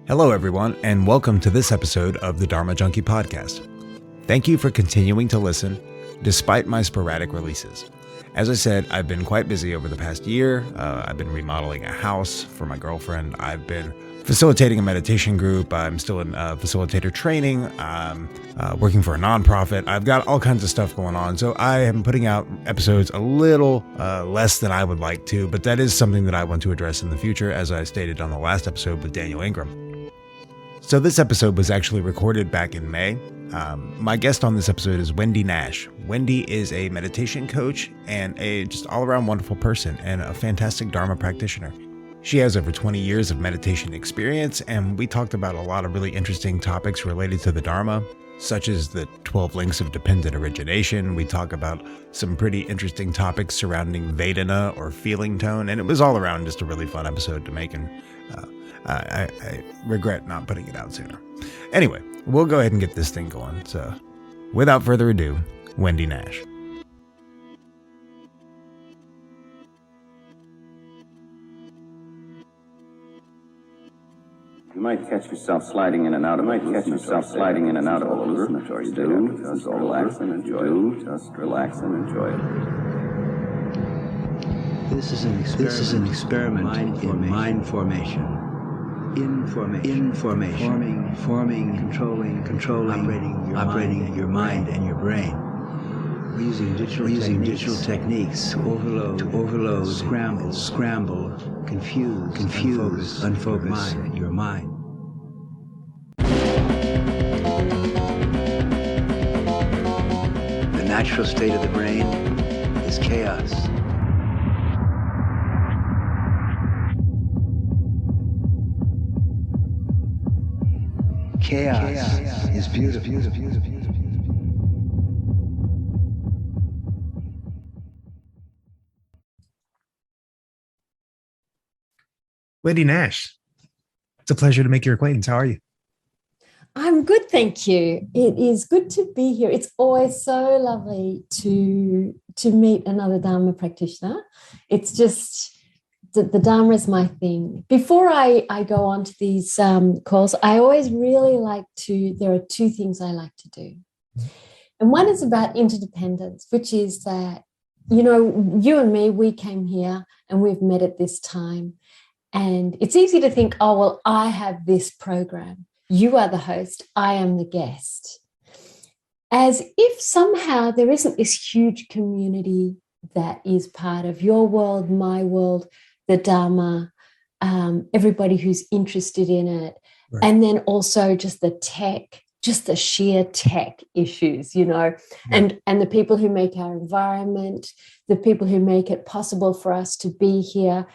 Hello, everyone, and welcome to this episode of the Dharma Junkie podcast. Thank you for continuing to listen despite my sporadic releases. As I said, I've been quite busy over the past year. I've been remodeling a house for my girlfriend. I've been facilitating a meditation group. I'm still in facilitator training. I'm working for a nonprofit. I've got all kinds of stuff going on. So I am putting out episodes a little less than I would like to, but that is something that I want to address in the future, as I stated on the last episode with Daniel Ingram. So this episode was actually recorded back in May. My guest on this episode is Wendy Nash. Wendy is a meditation coach and a just all-around wonderful person and a fantastic Dharma practitioner. She has over 20 years of meditation experience, and we talked about a lot of really interesting topics related to the Dharma, such as the 12 links of dependent origination. We talk about some pretty interesting topics surrounding Vedana or feeling tone, and it was all around just a really fun episode to make, and I regret not putting it out sooner. Anyway, we'll go ahead and get this thing going. So, without further ado, Wendy Nash. You might catch yourself sliding in and out of a hallucinatory state. Just relax and enjoy it. Just relax and enjoy it. This is an experiment in mind formation. Information. Forming, controlling, operating your mind and your brain. We're using digital techniques to overload, scramble, confuse, unfocus your mind. The natural state of the brain is chaos. Chaos is beautiful. Wendy Nash, it's a pleasure to make your acquaintance. How are you? I'm good, thank you. It is good to be here. It's always so lovely to meet another Dharma practitioner. It's just the Dharma is my thing. Before I go on to these calls, I always really there are two things I like to do. And one is about interdependence, which is that, you and me, we came here and we've met at this time. And it's easy to think, oh, well, I have this program. You are the host. I am the guest. As if somehow there isn't this huge community that is part of your world, my world, the Dharma, everybody who's interested in it. Right. And then also just the tech, just the sheer tech issues, yeah. and the people who make our environment, the people who make it possible for us to be here,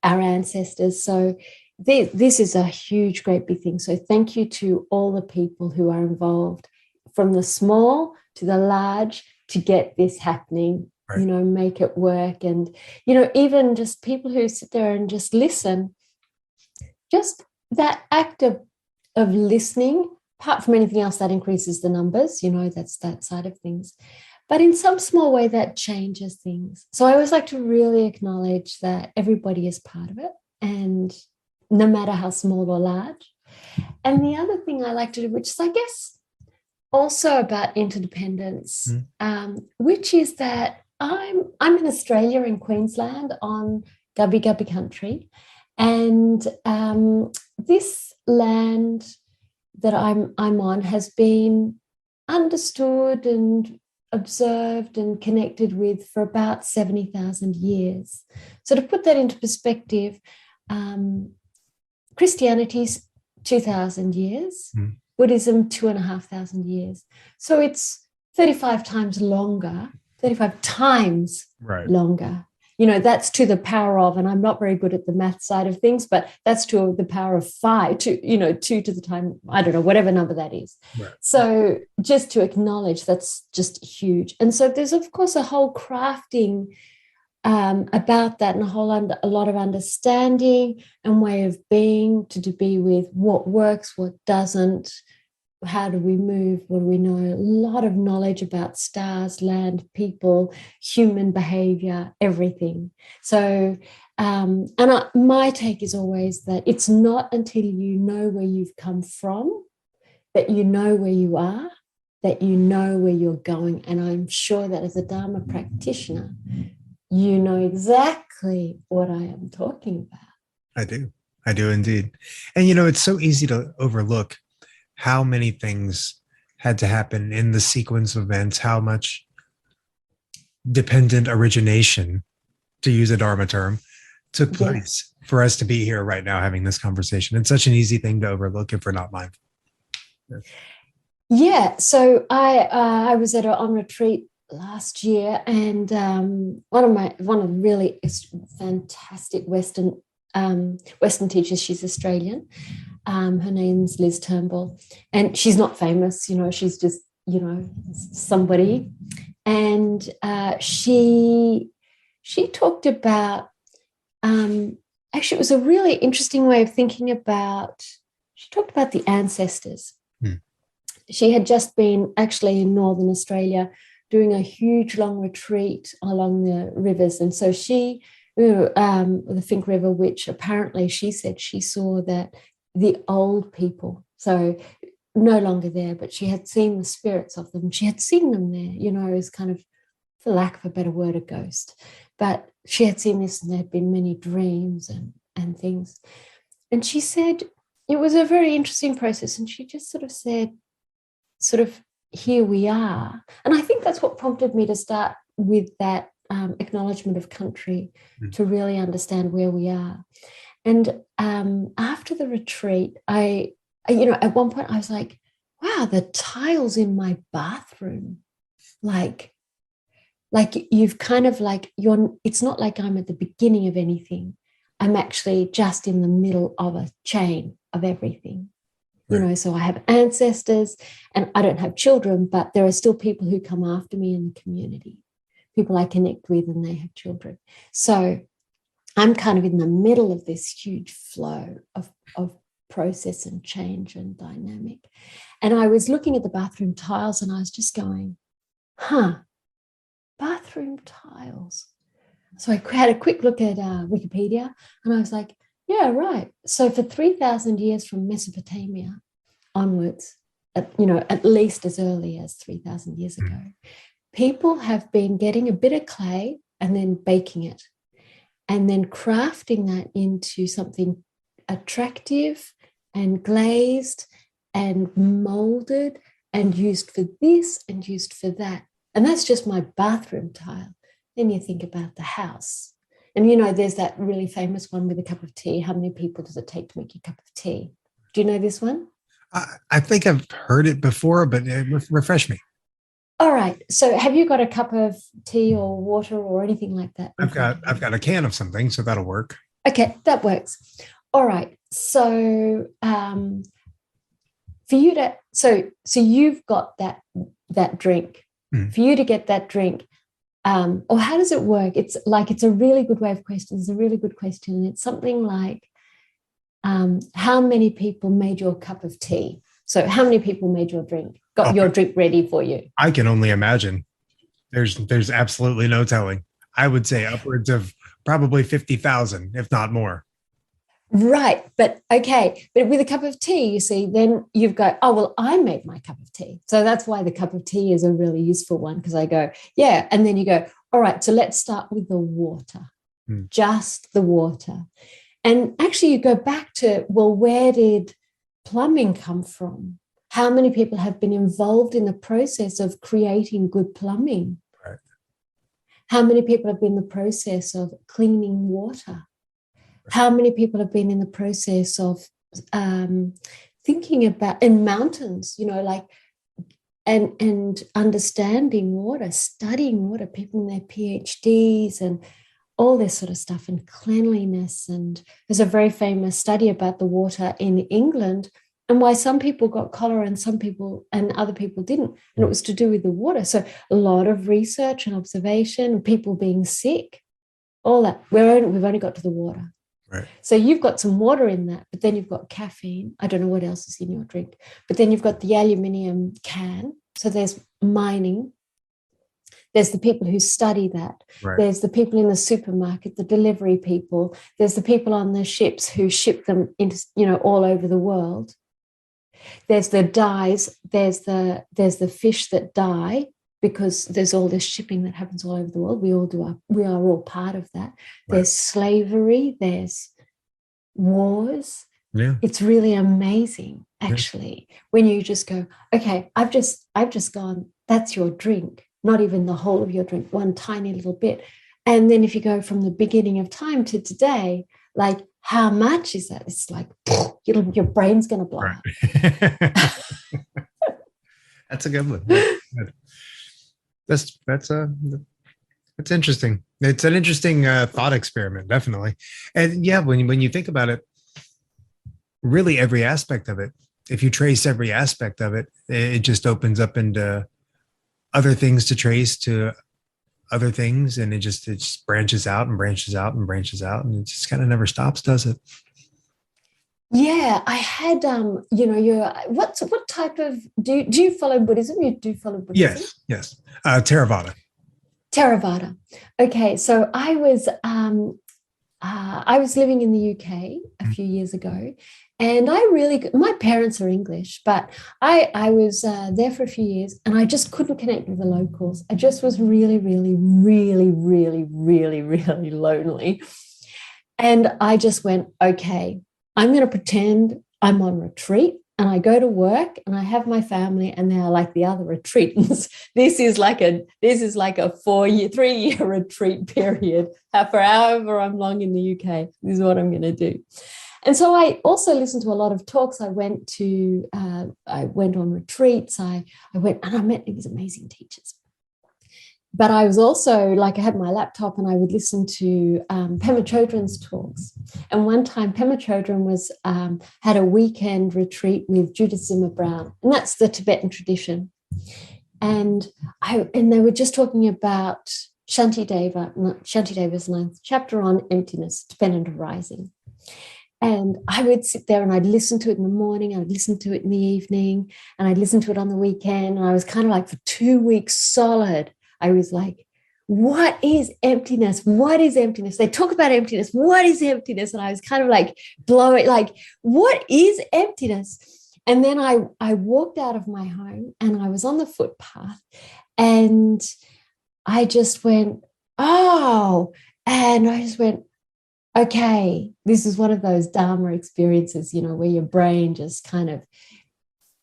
our ancestors. So this is a huge, great big thing. So thank you to all the people who are involved, from the small to the large, to get this happening, right. Make it work. And, even just people who sit there and just listen, just that act of listening, apart from anything else, that increases the numbers, that's that side of things. But in some small way, that changes things. So I always like to really acknowledge that everybody is part of it, and no matter how small or large. And the other thing I like to do, which is, I guess, also about interdependence, which is that I'm in Australia, in Queensland, on Gubbi Gubbi country. And this land that I'm on has been understood and observed and connected with for about 70,000 years. So to put that into perspective, Christianity's 2,000 years, Buddhism 2,500 years. So it's 35 times longer, 35 times longer. That's to the power of, and I'm not very good at the math side of things, but that's to the power of 5, two to the time, I don't know, whatever number that is. Right. So just to acknowledge, that's just huge. And so there's, of course, a whole crafting about that, and a lot of understanding and way of being, to be with what works, what doesn't, how do we move, what do we know, a lot of knowledge about stars, land, people, human behavior, everything. So my take is always that it's not until you know where you've come from that you know where you are, that you know where you're going. And I'm sure that as a Dharma practitioner, you know exactly what I am talking about. I do indeed. And, it's so easy to overlook how many things had to happen in the sequence of events, how much dependent origination, to use a Dharma term, took place for us to be here right now having this conversation. It's such an easy thing to overlook if we're not mindful. Yeah. So I was on retreat last year, and one of really fantastic Western teachers. She's Australian. Her name's Liz Turnbull, and she's not famous. She's just somebody. And she talked about. Actually, it was a really interesting way of thinking about. She talked about the ancestors. She had just been actually in Northern Australia doing a huge long retreat along the rivers. And so she, the Fink River, which apparently she said she saw that the old people, so no longer there, but she had seen the spirits of them. She had seen them there, as kind of, for lack of a better word, a ghost. But she had seen this, and there had been many dreams and things. And she said it was a very interesting process. And she just sort of said, here we are. And I think that's what prompted me to start with that acknowledgement of country, to really understand where we are. And after the retreat, I at one point I was like, wow, the tiles in my bathroom, like you've kind of it's not like I'm at the beginning of anything. I'm actually just in the middle of a chain of everything. So I have ancestors, and I don't have children, but there are still people who come after me in the community, people I connect with, and they have children. So I'm kind of in the middle of this huge flow of process and change and dynamic. And I was looking at the bathroom tiles, and I was just going, bathroom tiles. So I had a quick look at Wikipedia, and I was like, yeah, right. So for 3,000 years from Mesopotamia onwards, at least as early as 3,000 years ago, people have been getting a bit of clay and then baking it and then crafting that into something attractive and glazed and molded and used for this and used for that. And that's just my bathroom tile. Then you think about the house. And, there's that really famous one with a cup of tea. How many people does it take to make a cup of tea? Do you know this one? I think I've heard it before, but refresh me. All right. So have you got a cup of tea or water or anything like that? I've got a can of something, so that'll work. Okay, that works. All right. So for you to, so you've got that drink. For you to get that drink, or how does it work? It's a really good way of question. It's a really good question. And it's something like, how many people made your cup of tea? So how many people made your drink, got your drink ready for you? I can only imagine. There's absolutely no telling. I would say upwards of probably 50,000, if not more. Right. But okay. But with a cup of tea, you see, then you've got, oh, well, I made my cup of tea. So that's why the cup of tea is a really useful one, because I go, yeah. And then you go, all right, so let's start with the water, just the water. And actually you go back to, well, where did plumbing come from? How many people have been involved in the process of creating good plumbing? Right. How many people have been in the process of cleaning water? How many people have been in the process of thinking about in mountains, and understanding water, studying water, people in their PhDs and all this sort of stuff, and cleanliness. And there's a very famous study about the water in England and why some people got cholera and some people and other people didn't. And it was to do with the water. So a lot of research and observation, people being sick, all that. We've only got to the water. Right. So you've got some water in that, but then you've got caffeine. I don't know what else is in your drink, but then you've got the aluminium can. So there's mining. There's the people who study that. Right. There's the people in the supermarket, the delivery people. There's the people on the ships who ship them into, all over the world. There's the dyes. There's the fish that die because there's all this shipping that happens all over the world. We are all part of that. Right. There's slavery. There's wars. Yeah. It's really amazing, actually, when you just go, okay, I've just gone, that's your drink, not even the whole of your drink, one tiny little bit. And then if you go from the beginning of time to today, like, how much is that? It's like, your brain's going to blow up. Right. That's a good one. That's interesting. It's an interesting thought experiment, definitely. And yeah, when you think about it, really every aspect of it, if you trace every aspect of it, it just opens up into other things to trace to other things, and it just branches out and branches out and branches out, and it just kind of never stops, does it? Yeah, I had what type of do you follow Buddhism? You do follow Buddhism? Yes. Theravada. Theravada. Okay, so I was living in the UK a few years ago, and my parents are English, but I was there for a few years, and I just couldn't connect with the locals. I just was really, really, really, really, really, really lonely. And I just went, okay, I'm going to pretend I'm on retreat, and I go to work and I have my family, and they're like the other retreatants. This is like a 3-year retreat period for however I'm long in the UK. This is what I'm going to do. And so I also listened to a lot of talks. I went on retreats. I went and I met these amazing teachers. But I was also I had my laptop and I would listen to Pema Chodron's talks. And one time Pema Chodron had a weekend retreat with Judith Zimmer Brown, and that's the Tibetan tradition. And they were just talking about Shantideva's 9th chapter on emptiness, dependent arising. And I would sit there and I'd listen to it in the morning, I'd listen to it in the evening, and I'd listen to it on the weekend. And I was kind of like, for 2 weeks solid, I was like, what is emptiness? What is emptiness? They talk about emptiness. What is emptiness? And I was kind of like blowing, like, what is emptiness? And then I walked out of my home and I was on the footpath, and I just went, oh, and I just went, okay, this is one of those Dharma experiences, where your brain just kind of,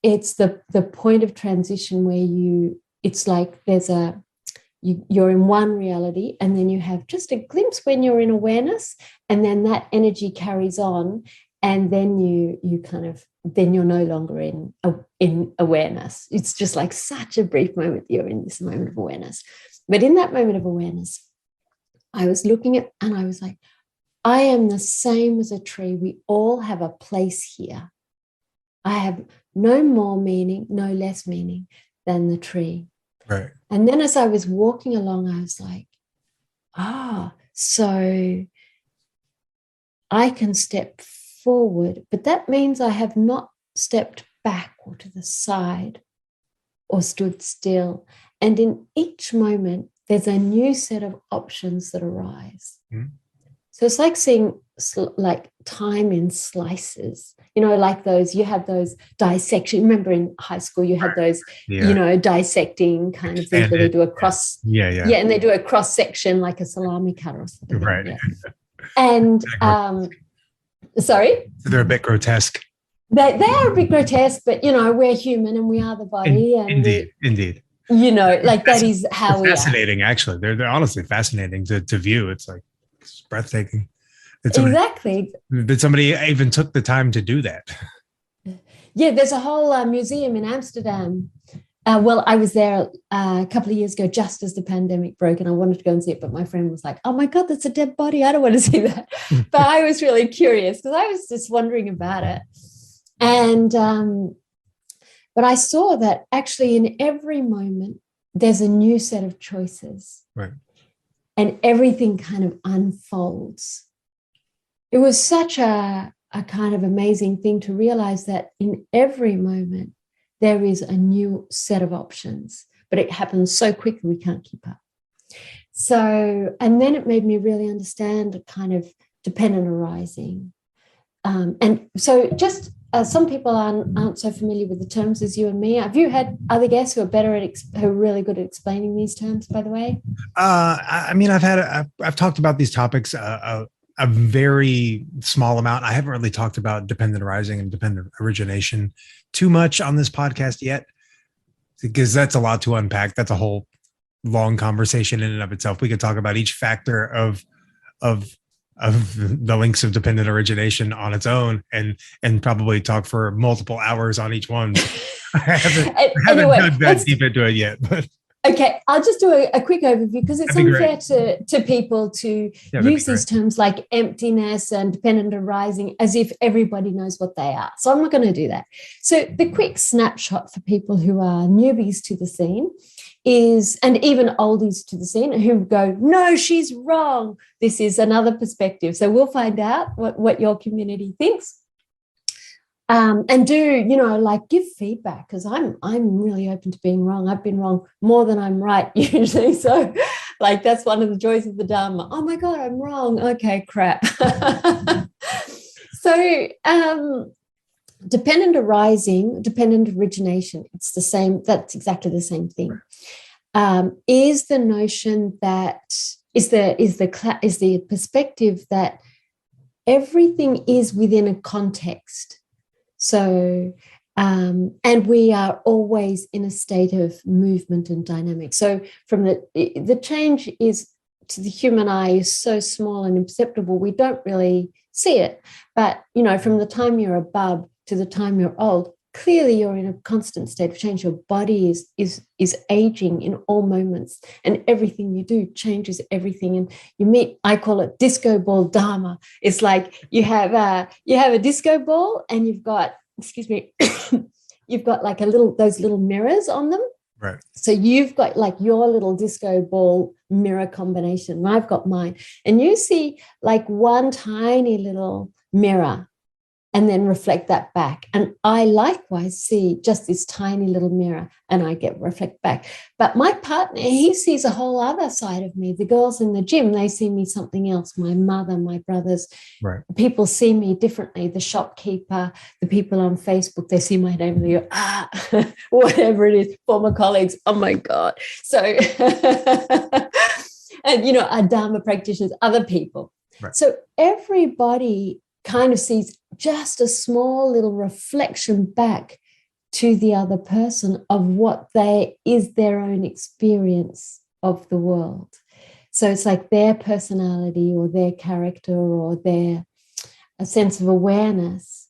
it's the point of transition where it's like you're in one reality, and then you have just a glimpse when you're in awareness, and then that energy carries on, and then then you're no longer in awareness. It's just like such a brief moment. You're in this moment of awareness. But in that moment of awareness, I was looking at, and I was like, I am the same as a tree. We all have a place here. I have no more meaning, no less meaning than the tree. Right. And then as I was walking along, I was like, so I can step forward, but that means I have not stepped back or to the side or stood still. And in each moment, there's a new set of options that arise. Mm-hmm. So it's like seeing like time in slices, like those, you have those dissection. Remember in high school, you had those, dissecting kind of things where they do a cross. Yeah. And they do a cross section like a salami cutter or something. Right. Like and sorry? So they're a bit grotesque. They are a bit grotesque, but, we're human and we are the body. Indeed. That is how we are. Fascinating, actually. They're honestly fascinating to view. It's like, it's breathtaking. Exactly. That somebody even took the time to do that. Yeah, there's a whole museum in Amsterdam. I was there a couple of years ago, just as the pandemic broke, and I wanted to go and see it, but my friend was like, oh my God, that's a dead body. I don't want to see that. But I was really curious because I was just wondering about it. And, but I saw that actually in every moment, there's a new set of choices. Right. And everything kind of unfolds. it was such a kind of amazing thing to realize that in every moment there is a new set of options, but it happens so quickly we can't keep up. So, and then it made me really understand the kind of dependent arising. And so just some people aren't so familiar with the terms as you and me. Have you had other guests who are better at who are really good at explaining these terms, by the way? I mean, I've talked about these topics a very small amount. I haven't really talked about dependent arising and dependent origination too much on this podcast yet, because that's a lot to unpack. That's a whole long conversation in and of itself. We could talk about each factor of the links of dependent origination on its own and probably talk for multiple hours on each one. I haven't dug that deep into it yet, but okay, I'll just do a quick overview because it's unfair to people to use these terms like emptiness and dependent arising as if everybody knows what they are. So I'm not going to do that. So the quick snapshot for people who are newbies to the scene is, and even oldies to the scene who go, no, she's wrong. This is another perspective. So we'll find out what your community thinks. And do, like give feedback, because I'm really open to being wrong. I've been wrong more than I'm right usually. So like that's one of the joys of the Dharma. Oh my God, I'm wrong. Okay, crap. So dependent arising, dependent origination, it's the same. That's exactly the same thing. Is the notion that is the perspective that everything is within a context. So, and we are always in a state of movement and dynamic. So from the change is to the human eye is so small and imperceptible, we don't really see it. But, from the time you're a bub to the time you're old, clearly you're in a constant state of change. Your body is aging in all moments, and everything you do changes everything. And you meet, I call it disco ball Dharma. It's like you have a disco ball and you've got, you've got like those little mirrors on them. right. So you've got like your little disco ball mirror combination, and I've got mine. And you see like one tiny little mirror and then reflect that back. And I likewise see just this tiny little mirror and I get reflect back. But my partner, he sees a whole other side of me. The girls in the gym, they see me something else. My mother, my brothers, Right. People see me differently. The shopkeeper, the people on Facebook, they see my name and they go, whatever it is, former colleagues. Oh my God. So, and, our Dharma practitioners, other people. Right. So everybody kind of sees just a small little reflection back to the other person of what is their own experience of the world. So it's like their personality or their character or a sense of awareness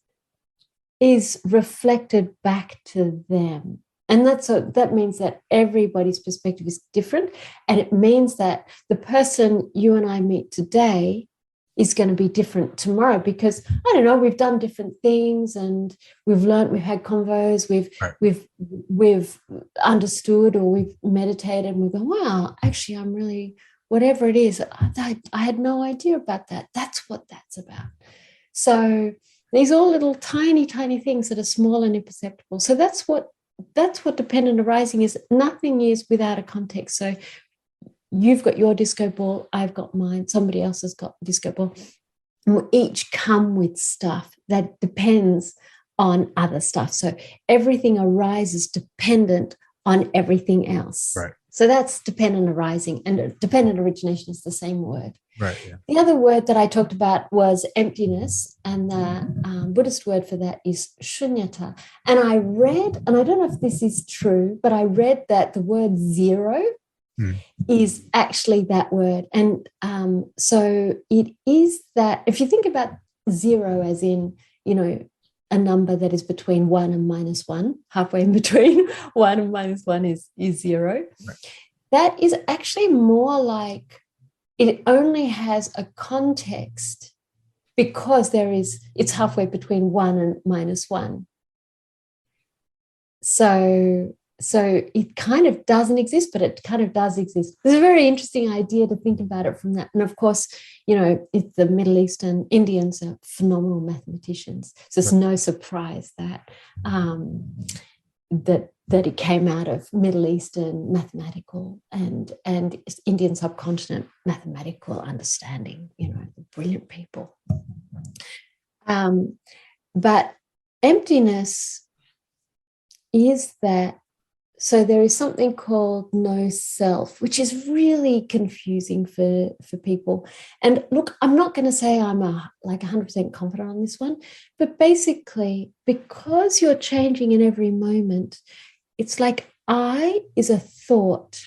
is reflected back to them. And that means that everybody's perspective is different. And it means that the person you and I meet today is going to be different tomorrow because, I don't know, we've done different things and we've learned, we've had convos, we've understood or we've meditated and we've gone, wow, actually, I'm really, whatever it is, I had no idea about that. That's what that's about. So these are all little tiny, tiny things that are small and imperceptible. So that's what dependent arising is. Nothing is without a context. So you've got your disco ball, I've got mine, somebody else has got a disco ball. And we each come with stuff that depends on other stuff. So everything arises dependent on everything else. Right. So that's dependent arising, and dependent origination is the same word. Right. Yeah. The other word that I talked about was emptiness, and the Buddhist word for that is shunyata. And I read, and I don't know if this is true, but I read that the word zero is actually that word. And so it is that, if you think about zero as in, a number that is between 1 and -1, halfway in between 1 and -1 is zero. Right. That is actually more like it only has a context because it's halfway between 1 and -1. So so it kind of doesn't exist, but it kind of does exist. It's a very interesting idea to think about it from that. And of course, it's the Middle Eastern Indians are phenomenal mathematicians. So it's no surprise that that it came out of Middle Eastern mathematical and Indian subcontinent mathematical understanding, brilliant people. But emptiness is that, so there is something called no self, which is really confusing for people. And look, I'm not going to say I'm 100% confident on this one, but basically, because you're changing in every moment, it's like I is a thought,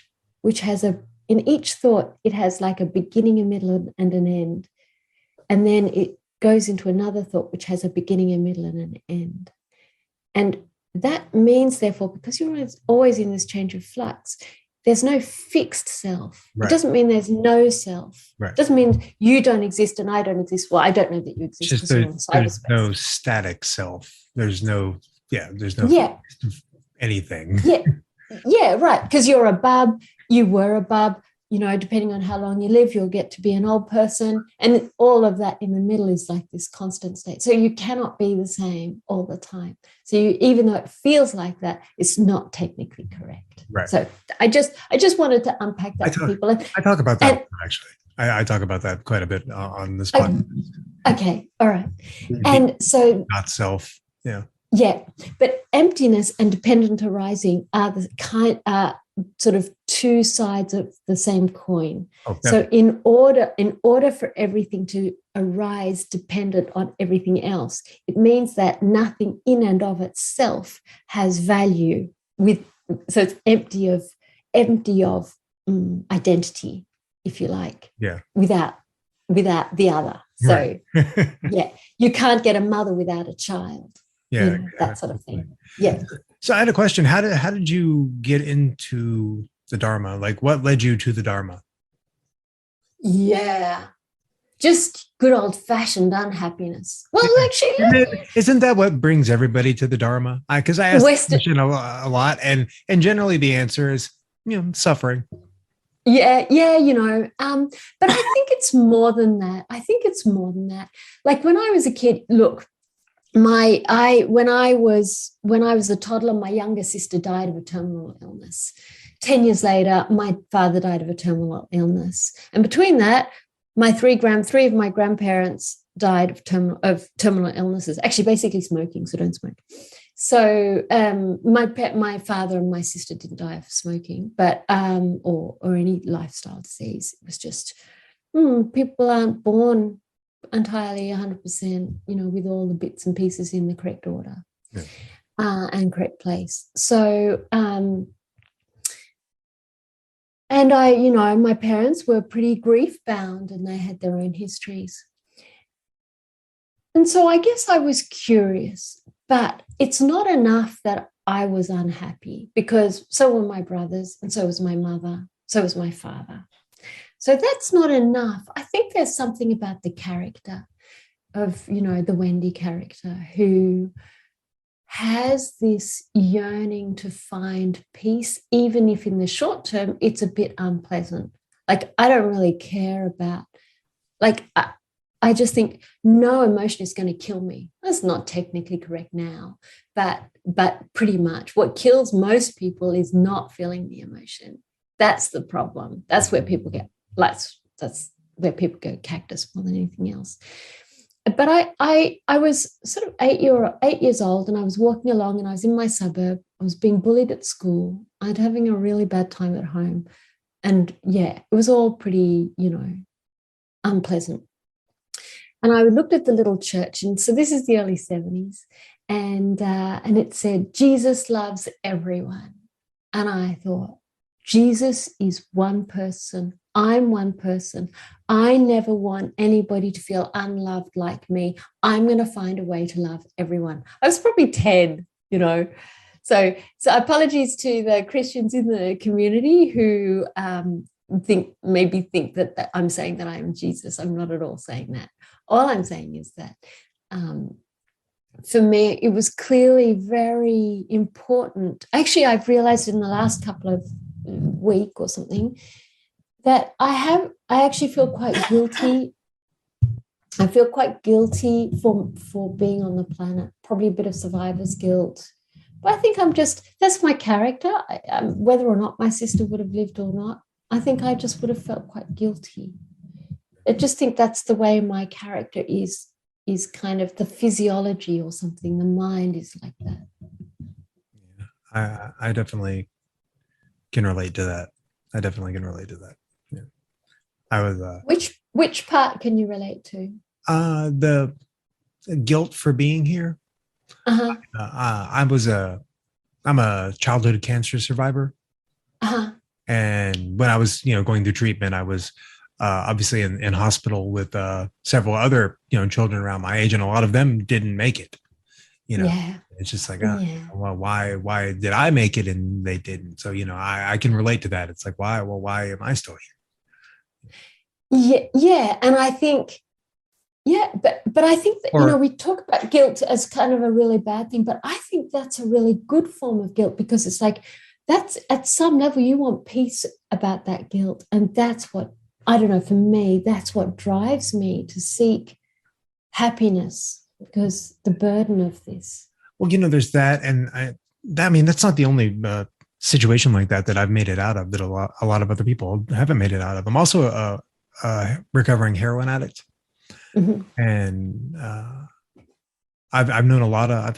which has in each thought, it has like a beginning, a middle, and an end. And then it goes into another thought, which has a beginning, a middle, and an end. And that means, therefore, because you're always in this change of flux, there's no fixed self. Right. It doesn't mean there's no self. Right. It doesn't mean you don't exist and I don't exist. Well, I don't know that you exist. Just there's no static self. There's no anything. Yeah, right. Because you're a bub, you were a bub, depending on how long you live, you'll get to be an old person. And all of that in the middle is like this constant state. So you cannot be the same all the time. So even though it feels like that, it's not technically correct. Right. So I just wanted to unpack that for people. I talk about that, actually. I talk about that quite a bit on this podcast. Okay. All right. And so not self. Yeah. Yeah. But emptiness and dependent arising are sort of two sides of the same coin. Okay. So in order for everything to arise dependent on everything else, it means that nothing in and of itself has value. So it's empty of identity, if you like. Yeah. Without the other. So yeah, you can't get a mother without a child. Yeah, that sort of thing. Yeah. So I had a question. How did you get into the Dharma? Like, what led you to the Dharma? Yeah, just good old-fashioned unhappiness. Well, actually, isn't that what brings everybody to the Dharma? Because I ask this question a lot, and generally the answer is, suffering. Yeah, but I think it's more than that. Like when I was a kid, look. When I was a toddler, my younger sister died of a terminal illness. 10 years later, my father died of a terminal illness. And between that, three of my grandparents died of terminal illnesses. Actually, basically smoking, so don't smoke. So my father and my sister didn't die of smoking, but or any lifestyle disease. It was just people aren't born entirely 100%, with all the bits and pieces in the correct order and correct place. So, and my parents were pretty grief bound and they had their own histories. And so I guess I was curious, but it's not enough that I was unhappy, because so were my brothers and so was my mother, so was my father. So that's not enough. I think there's something about the character of, the Wendy character, who has this yearning to find peace, even if in the short term it's a bit unpleasant. Like, I don't really care about, I just think no emotion is going to kill me. That's not technically correct now, but pretty much what kills most people is not feeling the emotion. That's the problem. That's where people get, that's where people go cactus more than anything else. But I was sort of 8 years old, and I was walking along and I was in my suburb. I was being bullied at school. I was having a really bad time at home. And yeah, it was all pretty, unpleasant. And I looked at the little church, and so this is the early 70s, and it said, Jesus loves everyone. And I thought, Jesus is one person. I'm one person. I never want anybody to feel unloved like me. I'm going to find a way to love everyone. I was probably 10, So apologies to the Christians in the community who think that I'm saying that I am Jesus. I'm not at all saying that. All I'm saying is that for me, it was clearly very important. Actually, I've realized in the last couple of week or something that I actually feel quite guilty. I feel quite guilty for being on the planet, probably a bit of survivor's guilt. But I think that's my character. Whether or not my sister would have lived or not, I think I just would have felt quite guilty. I just think that's the way my character is kind of the physiology or something. The mind is like that. I definitely can relate to that. Yeah. I was Which part can you relate to? the guilt for being here. Uh-huh. I'm a childhood cancer survivor. Uh-huh. And when I was, going through treatment, I was obviously in hospital with several other, children around my age, and a lot of them didn't make it. Yeah. It's just like, well, why did I make it and they didn't? So, I can relate to that. It's like, why am I still here? Yeah. And I think, but I think that, we talk about guilt as kind of a really bad thing, but I think that's a really good form of guilt, because it's like, that's at some level you want peace about that guilt. And that's what, I don't know, for me, that's what drives me to seek happiness, because the burden of this. Well, there's that. And I mean, that's not the only situation like that I've made it out of, that a lot of other people haven't made it out of. I'm also a recovering heroin addict. Mm-hmm. And I've had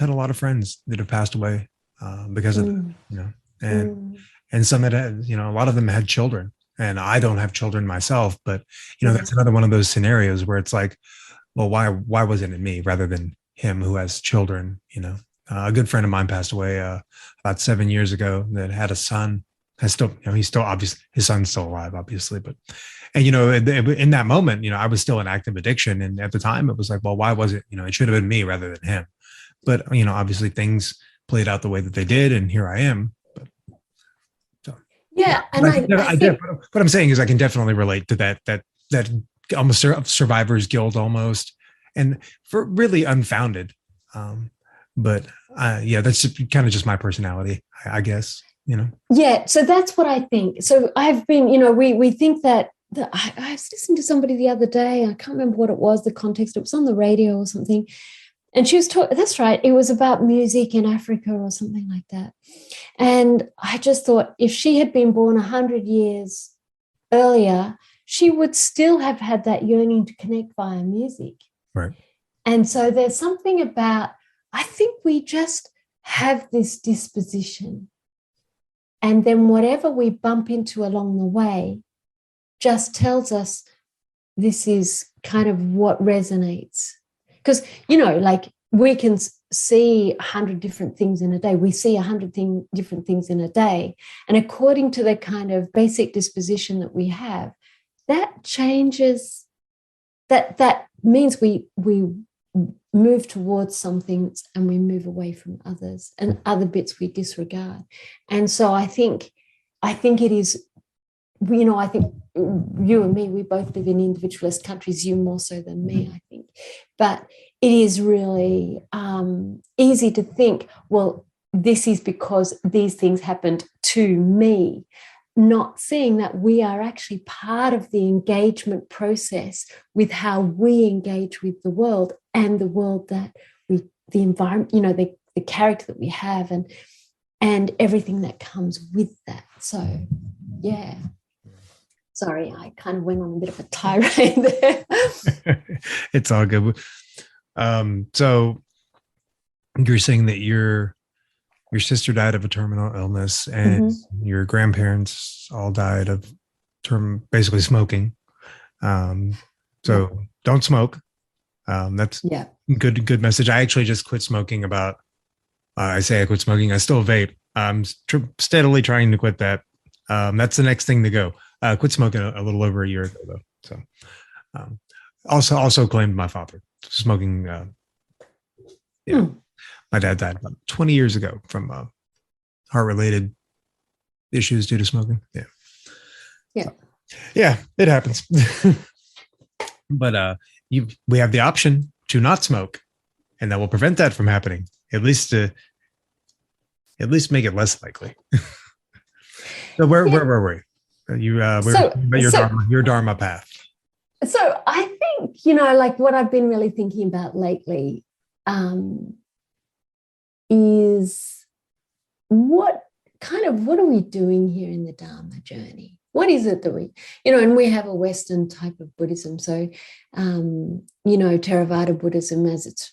a lot of friends that have passed away because of that, and some that had, a lot of them had children, and I don't have children myself, but that's another one of those scenarios where it's like, well, why wasn't it me rather than him who has children? A good friend of mine passed away about 7 years ago that had a son. He's still obviously, his son's still alive, obviously, but, and, in that moment, I was still in active addiction. And at the time it was like, well, why was it, it should have been me rather than him. But, obviously things played out the way that they did. And here I am. But, so, yeah. And I think what I'm saying is I can definitely relate to that almost survivor's guilt almost, and for really unfounded. But that's kind of just my personality, I guess. Yeah, so that's what I think. So I've been, we think that I was listening to somebody the other day, I can't remember what it was, the context, it was on the radio or something, and she was talking, that's right, it was about music in Africa or something like that. And I just thought, if she had been born 100 years earlier, she would still have had that yearning to connect via music. Right. And so there's something about, I think we just have this disposition. And then whatever we bump into along the way just tells us this is kind of what resonates. Because, like we can see 100 different things in a day. We see 100 different things in a day. And according to the kind of basic disposition that we have, that changes, that means we move towards some things and we move away from others, and other bits we disregard. And so I think it is, I think you and me, we both live in individualist countries, you more so than me, I think. But it is really easy to think, well, this is because these things happened to me, not seeing that we are actually part of the engagement process with how we engage with the world, and the world that the environment, the character that we have, and everything that comes with that. So, yeah. Sorry, I kind of went on a bit of a tirade there. It's all good. So you're saying that your sister died of a terminal illness, and your grandparents all died of basically smoking. So don't smoke. That's good message. I actually just quit smoking I quit smoking. I still vape. I'm steadily trying to quit that. That's the next thing to go. Quit smoking a little over a year ago, though. So, also claimed my father smoking. My dad died about 20 years ago from heart-related issues due to smoking. Yeah, it happens. But we have the option to not smoke, and that will prevent that from happening. At least make it less likely. So where were we? Your Dharma path. So I think, like what I've been really thinking about lately is what are we doing here in the Dharma journey? What is it that and we have a Western type of Buddhism. So, Theravada Buddhism, as it's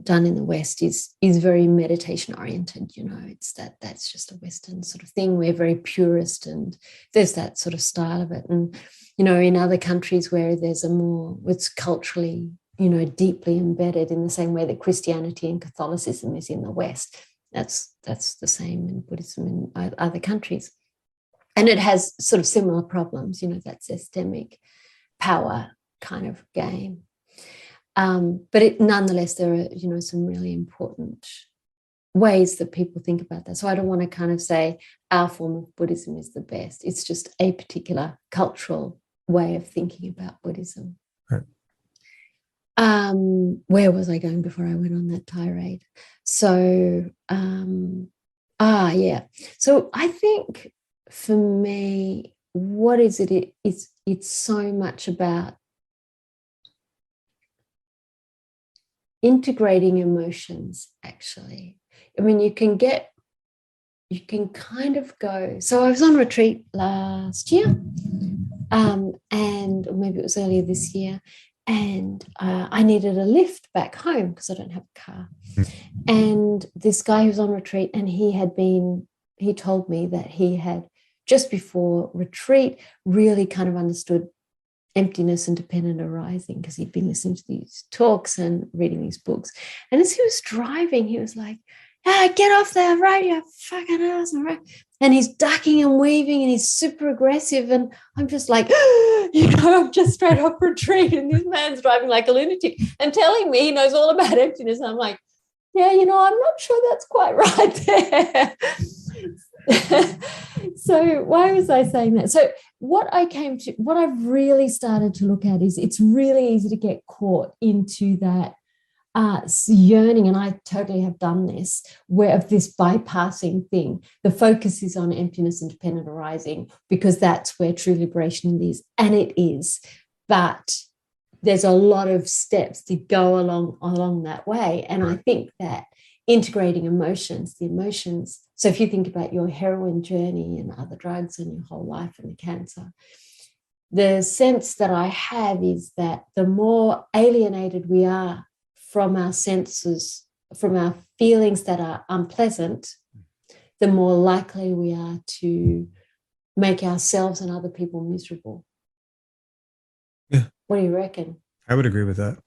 done in the West, is very meditation oriented. It's that's just a Western sort of thing. We're very purist, and there's that sort of style of it. And in other countries where there's it's culturally deeply embedded in the same way that Christianity and Catholicism is in the West. That's the same in Buddhism in other countries, and it has sort of similar problems. That systemic power kind of game. But nonetheless, there are, some really important ways that people think about that. So I don't want to kind of say our form of Buddhism is the best. It's just a particular cultural way of thinking about Buddhism. Right. Where was I going before I went on that tirade? So, yeah. So I think for me, what is it? It's so much about integrating emotions, actually. I mean, you can kind of go. So I was on retreat last year, and or maybe it was earlier this year, and I needed a lift back home because I don't have a car. And this guy who was on retreat, and he told me that he had, just before retreat, really kind of understood emptiness and dependent arising because he'd been listening to these talks and reading these books. And as he was driving, he was like, get off the road, you fucking ass. And he's ducking and weaving and he's super aggressive. And I'm just like, I'm just straight off retreat and this man's driving like a lunatic and telling me he knows all about emptiness. And I'm like, yeah, I'm not sure that's quite right there. So why was I saying that? So what I've really started to look at is it's really easy to get caught into that yearning, and I totally have done this, of this bypassing thing. The focus is on emptiness and dependent arising because that's where true liberation is, and it is. But there's a lot of steps to go along that way, and I think that integrating the emotions. So if you think about your heroin journey and other drugs and your whole life and the cancer, the sense that I have is that the more alienated we are from our senses, from our feelings that are unpleasant, the more likely we are to make ourselves and other people miserable. Yeah. What do you reckon? I would agree with that.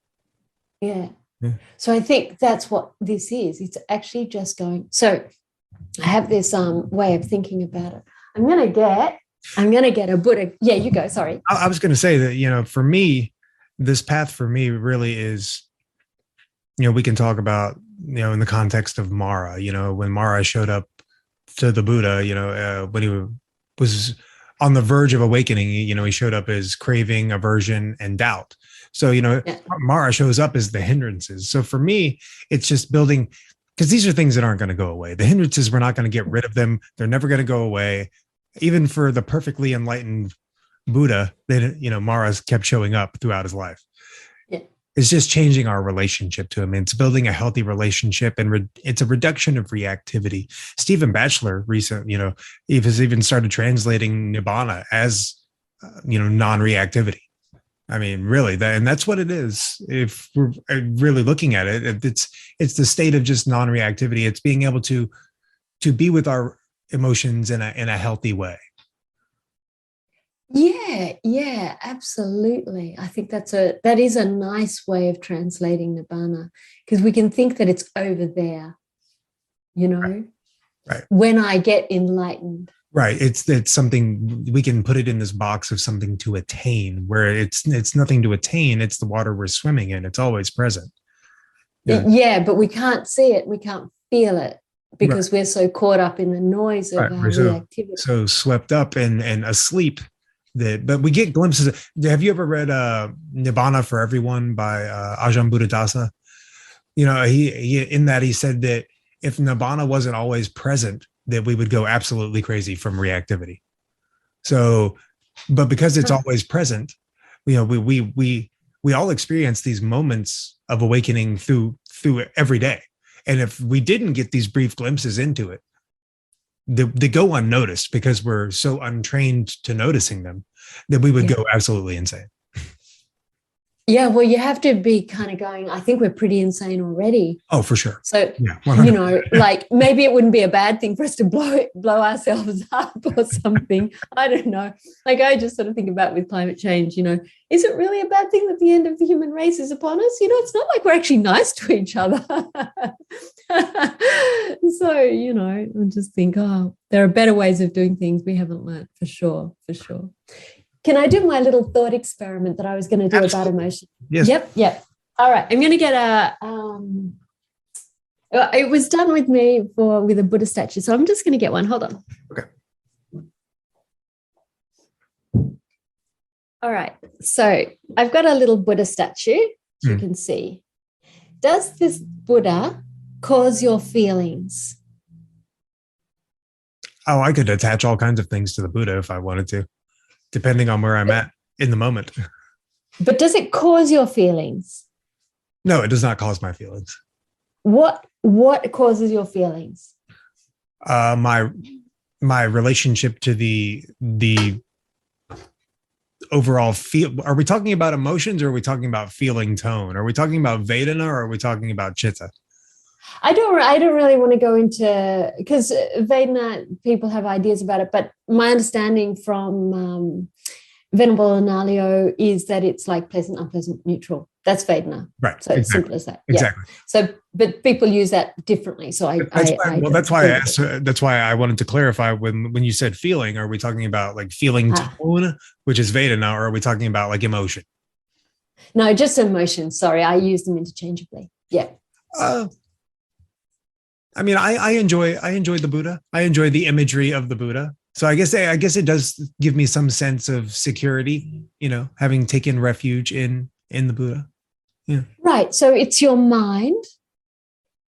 Yeah. Yeah. So I think that's what this is. It's actually just going. So I have this way of thinking about it. I'm going to get a Buddha. Yeah, you go. Sorry. I was going to say that, for me, this path for me really is, we can talk about, in the context of Mara, when Mara showed up to the Buddha, when he was on the verge of awakening, he showed up as craving, aversion, and doubt. So, Mara shows up as the hindrances. So for me, it's just building, because these are things that aren't going to go away. The hindrances, we're not going to get rid of them. They're never going to go away. Even for the perfectly enlightened Buddha, Mara's kept showing up throughout his life. Yeah. It's just changing our relationship to him. It's building a healthy relationship, and it's a reduction of reactivity. Stephen Batchelor recently, he has even started translating Nibbana as, non-reactivity. I mean, really, and that's what it is. If we're really looking at it, it's the state of just non-reactivity. It's being able to be with our emotions in a healthy way. Yeah, absolutely. I think that is a nice way of translating Nibbana, because we can think that it's over there, Right. When I get enlightened. Right. It's something we can put it in this box of something to attain, where it's nothing to attain. It's the water we're swimming in. It's always present. Yeah, but we can't see it. We can't feel it because we're so caught up in the noise of our reactivity. So swept up and asleep. But we get glimpses. Have you ever read Nibbana for Everyone by Ajahn Buddhadasa? he in that he said that if nibbana wasn't always present, that we would go absolutely crazy from reactivity. So, but because it's always present, we all experience these moments of awakening through every day. And if we didn't get these brief glimpses into it, they go unnoticed because we're so untrained to noticing them, that we would go absolutely insane. Yeah, well, you have to be kind of going, I think we're pretty insane already. Oh, for sure. So, yeah, 100%. Like maybe it wouldn't be a bad thing for us to blow ourselves up or something. I don't know. Like I just sort of think about with climate change, is it really a bad thing that the end of the human race is upon us? It's not like we're actually nice to each other. So, I just think, there are better ways of doing things we haven't learned, for sure. Can I do my little thought experiment that I was going to do about emotion? Yes. Yep. All right. I'm going to get it was done with me with a Buddha statue. So I'm just going to get one. Hold on. Okay. All right. So I've got a little Buddha statue, you can see. Does this Buddha cause your feelings? Oh, I could attach all kinds of things to the Buddha if I wanted to, depending on where I'm at in the moment. But does it cause your feelings? No, it does not cause my feelings. What causes your feelings? My relationship to the overall feel. Are we talking about emotions, or are we talking about feeling tone? Are we talking about Vedana, or are we talking about Chitta? I don't really want to go into, because Vedana, people have ideas about it, but my understanding from Venerable Análio is that it's like pleasant, unpleasant, neutral. That's Vedana. Right. So it's simple as that. Exactly. Yeah. So, but people use that differently. So that's why I asked. That's why I wanted to clarify when you said feeling. Are we talking about like feeling tone, which is Vedana, or are we talking about like emotion? No, just emotion. Sorry, I use them interchangeably. Yeah. I mean, I enjoy the Buddha. I enjoy the imagery of the Buddha. So I guess it does give me some sense of security, having taken refuge in the Buddha. Yeah. Right. So it's your mind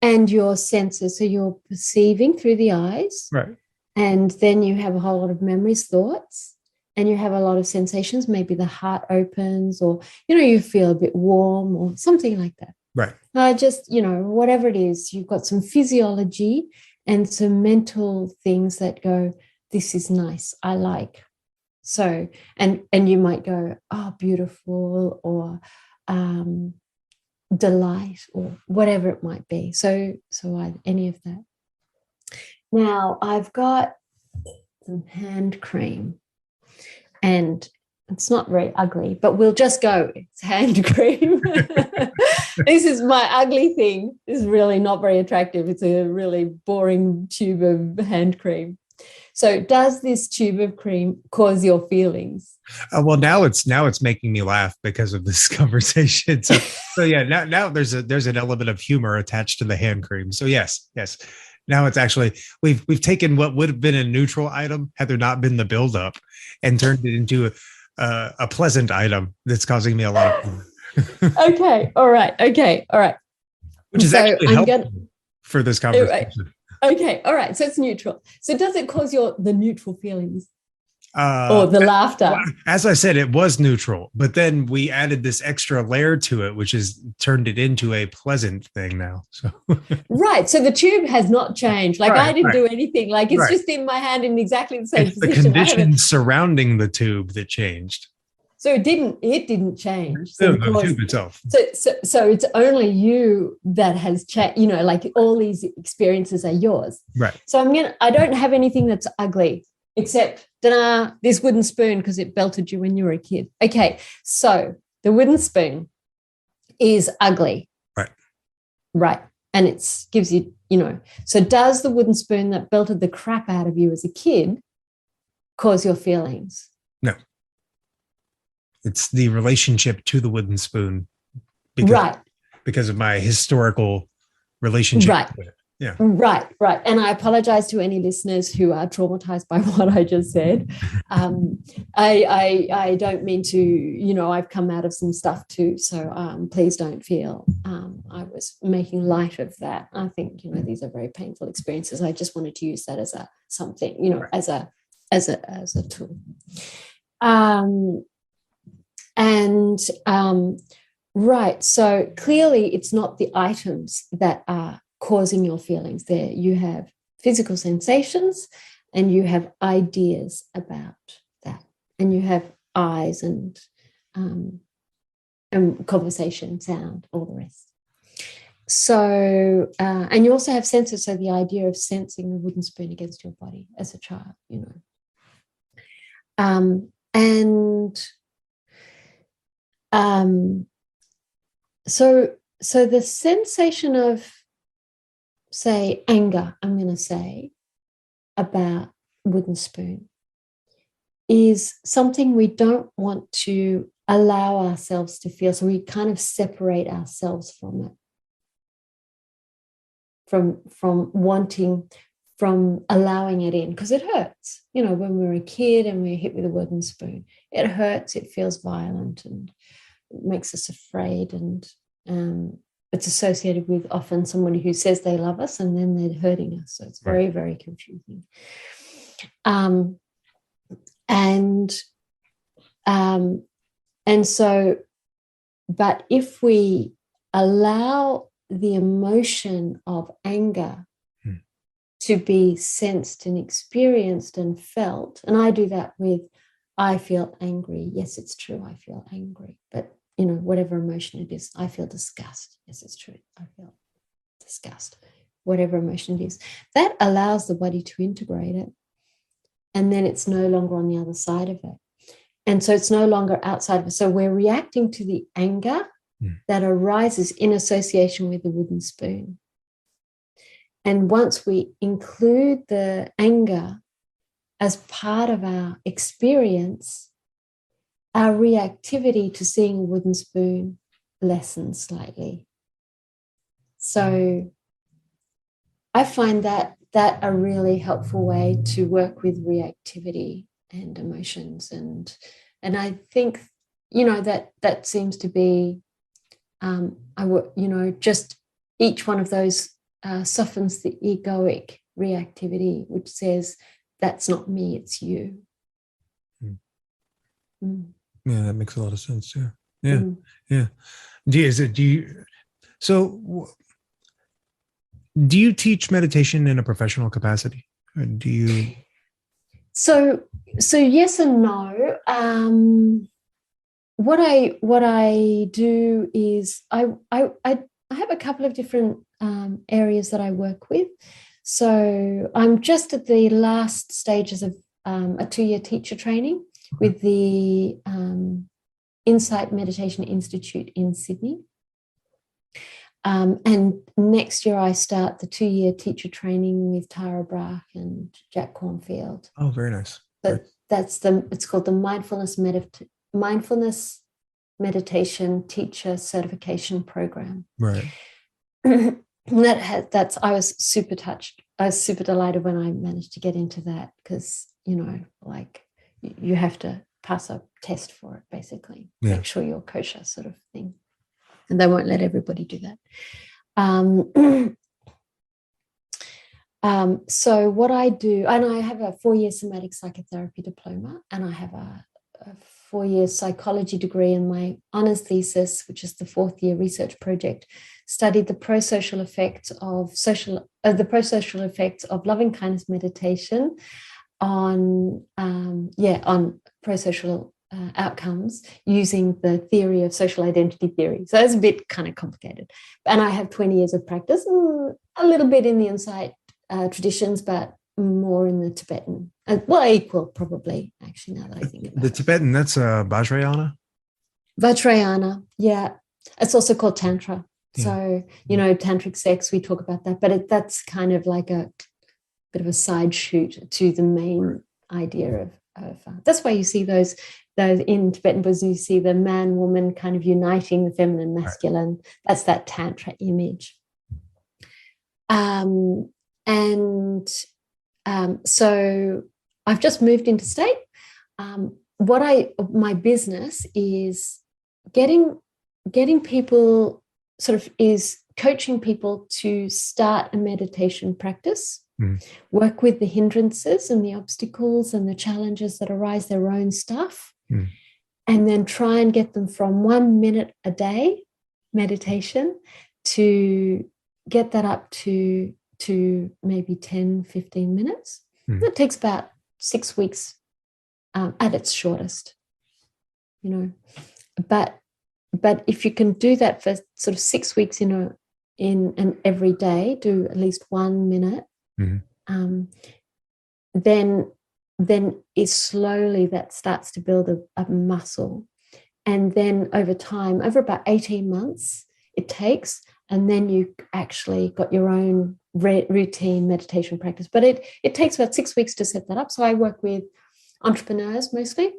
and your senses. So you're perceiving through the eyes. Right. And then you have a whole lot of memories, thoughts, and you have a lot of sensations. Maybe the heart opens, or, you feel a bit warm or something like that. Right. Just, whatever it is, you've got some physiology and some mental things that go, this is nice, I like. So, and you might go, oh, beautiful, or delight, or whatever it might be. So any of that. Now I've got some hand cream, and it's not very ugly, but we'll just go, it's hand cream. This is my ugly thing. This is really not very attractive. It's a really boring tube of hand cream. So does this tube of cream cause your feelings? Well, now it's making me laugh because of this conversation. So yeah, now there's an element of humor attached to the hand cream. So yes. Now it's actually, we've taken what would have been a neutral item had there not been the buildup, and turned it into a pleasant item that's causing me a lot of fun. Okay. All right. Which is actually helpful for this conversation. Okay. All right. So it's neutral. So does it cause the neutral feelings? Or the laughter? Well, as I said, it was neutral, but then we added this extra layer to it, which has turned it into a pleasant thing now. So right. So the tube has not changed. Like I didn't do anything. Like it's just in my hand in exactly the same position. The conditions surrounding the tube that changed. So it didn't change. So the tube itself. So it's only you that has changed, like all these experiences are yours. Right. So I don't have anything that's ugly, except this wooden spoon, because it belted you when you were a kid. Okay. So the wooden spoon is ugly. Right. And it gives you, so does the wooden spoon that belted the crap out of you as a kid cause your feelings? No. It's the relationship to the wooden spoon because of my historical relationship with it. Yeah. Right. And I apologize to any listeners who are traumatized by what I just said. I don't mean to, I've come out of some stuff too. So please don't feel I was making light of that. I think, these are very painful experiences. I just wanted to use that as a something, as a tool. Right. So clearly it's not the items that are causing your feelings. There you have physical sensations and you have ideas about that, and you have eyes and conversation, sound, all the rest. So and you also have senses. So the idea of sensing the wooden spoon against your body as a child, so the sensation of, say, anger, I'm going to say, about wooden spoon is something we don't want to allow ourselves to feel. So we kind of separate ourselves from it, from allowing it in, because it hurts. When we're a kid and we're hit with a wooden spoon, it hurts, it feels violent, and it makes us afraid, and it's associated with often somebody who says they love us and then they're hurting us. So it's very, very confusing. But if we allow the emotion of anger to be sensed and experienced and felt, and I do that with, I feel angry. Yes, it's true, I feel angry. But, whatever emotion it is, I feel disgust. Yes, it's true, I feel disgust. Whatever emotion it is, that allows the body to integrate it. And then it's no longer on the other side of it. And so it's no longer outside of it. So we're reacting to the anger that arises in association with the wooden spoon. And once we include the anger as part of our experience, our reactivity to seeing a wooden spoon lessens slightly. So I find that a really helpful way to work with reactivity and emotions. And I think, that seems to be, just each one of those softens the egoic reactivity, which says, that's not me, it's you. Yeah, that makes a lot of sense too. Yeah. Yeah. Do you teach meditation in a professional capacity? Or do you? So yes and no. What I do is I have a couple of different areas that I work with. So I'm just at the last stages of a 2-year teacher training with the Insight Meditation Institute in Sydney. And next year I start the 2-year teacher training with Tara Brach and Jack Cornfield. Oh, very nice. But it's called the Mindfulness Meditation Teacher Certification Program. Right. I was super touched. I was super delighted when I managed to get into that, because, you have to pass a test for it, basically. Make sure you're kosher, sort of thing. And they won't let everybody do that. So what I do, and I have a 4-year somatic psychotherapy diploma, and I have a 4-year psychology degree, and my honors thesis, which is the 4th-year research project, studied the prosocial effects of loving kindness meditation on prosocial outcomes using the theory of social identity theory. So it's a bit kind of complicated. And I have 20 years of practice, a little bit in the Insight traditions, but more in the Tibetan. Equal probably, actually, now that I think about it. The Tibetan, that's Vajrayana? Vajrayana, yeah. It's also called Tantra. Yeah. So, tantric sex, we talk about that, but that's kind of like a bit of a side shoot to the main idea of that's why you see those in Tibetan Buddhism, you see the man woman kind of uniting the feminine masculine. Right. That's that Tantra image. So I've just moved interstate. My business is getting people, sort of is coaching people to start a meditation practice, work with the hindrances and the obstacles and the challenges that arise, their own stuff, and then try and get them from 1 minute a day meditation to get that up to maybe 10, 15 minutes. It takes about 6 weeks at its shortest, but if you can do that for sort of 6 weeks in an every day, do at least 1 minute, then is slowly that starts to build a muscle. And then over time, over about 18 months it takes, and then you actually got your own routine meditation practice. But it takes about 6 weeks to set that up. So I work with entrepreneurs mostly,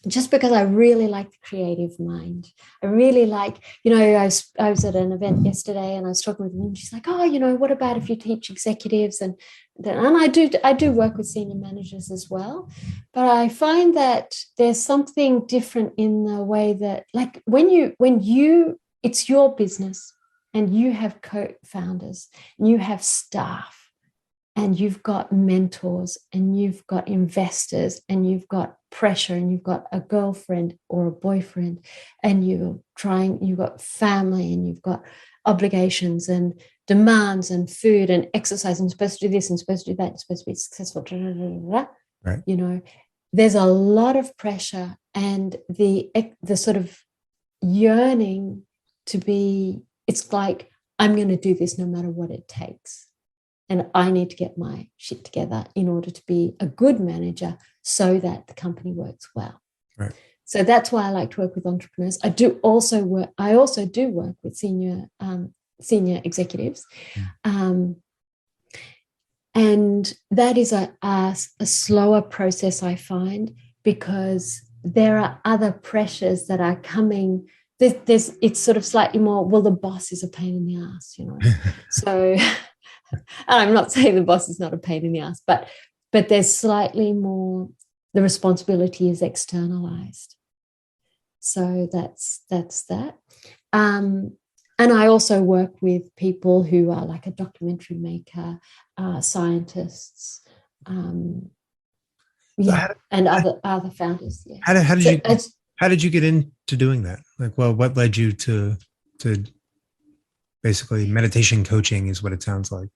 just because I really like the creative mind. I really like, I was at an event yesterday and I was talking with a woman. She's like, oh, what about if you teach executives? And I do work with senior managers as well. But I find that there's something different in the way that, like, when it's your business and you have co-founders and you have staff, and you've got mentors and you've got investors and you've got pressure and you've got a girlfriend or a boyfriend and you've got family and you've got obligations and demands and food and exercise, and supposed to do this and supposed to do that, and supposed to be successful, right. There's a lot of pressure, and the sort of yearning to be, it's like, I'm going to do this no matter what it takes. And I need to get my shit together in order to be a good manager so that the company works well. Right. So that's why I like to work with entrepreneurs. I also do work with senior executives. And that is a slower process, I find, because there are other pressures that are coming. It's sort of slightly more, well, the boss is a pain in the ass, So... I'm not saying the boss is not a pain in the ass, but there's slightly more, the responsibility is externalized. So that's that. And I also work with people who are like a documentary maker, scientists, and other founders. Yeah. How did you get into doing that? Like, well, what led you to basically meditation coaching is what it sounds like.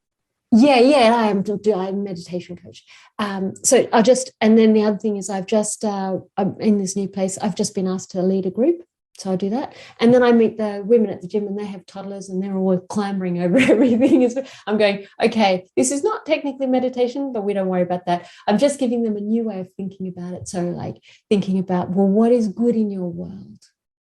Yeah, I'm a meditation coach. And then the other thing is I'm in this new place. I've just been asked to lead a group. So I do that. And then I meet the women at the gym and they have toddlers and they're all clambering over everything. I'm going, okay, this is not technically meditation, but we don't worry about that. I'm just giving them a new way of thinking about it. So like thinking about, well, what is good in your world?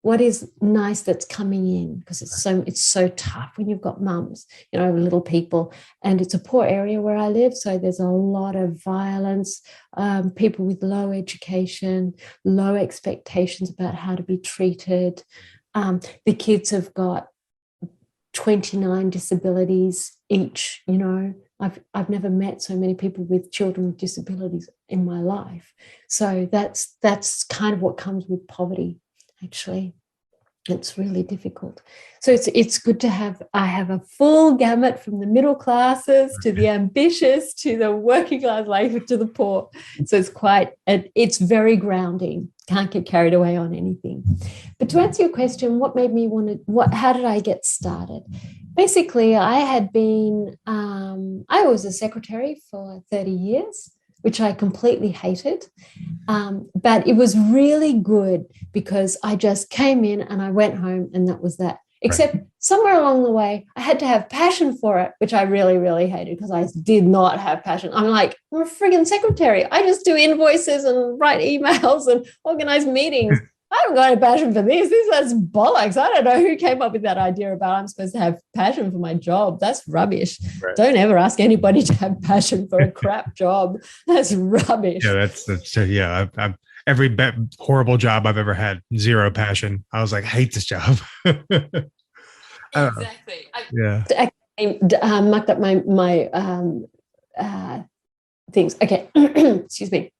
What is nice that's coming in? Because it's so tough when you've got mums, little people, and it's a poor area where I live. So there's a lot of violence, people with low education, low expectations about how to be treated. The kids have got 29 disabilities each. I've never met so many people with children with disabilities in my life. So that's kind of what comes with poverty. Actually, it's really difficult. So it's good to have a full gamut from the middle classes to the ambitious to the working class life to the poor. So it's very grounding. Can't get carried away on anything. But to answer your question, how did I get started? Basically, I was a secretary for 30 years. Which I completely hated. But it was really good because I just came in and I went home and that was that. Except somewhere along the way, I had to have passion for it, which I really, really hated because I did not have passion. I'm a friggin' secretary. I just do invoices and write emails and organize meetings. I haven't got a passion for this. That's bollocks. I don't know who came up with that idea about I'm supposed to have passion for my job. That's rubbish. Right. Don't ever ask anybody to have passion for a crap job. That's rubbish. Yeah, I've every horrible job I've ever had, zero passion. I was like, I hate this job. Exactly. mucked up my things. Okay, excuse me.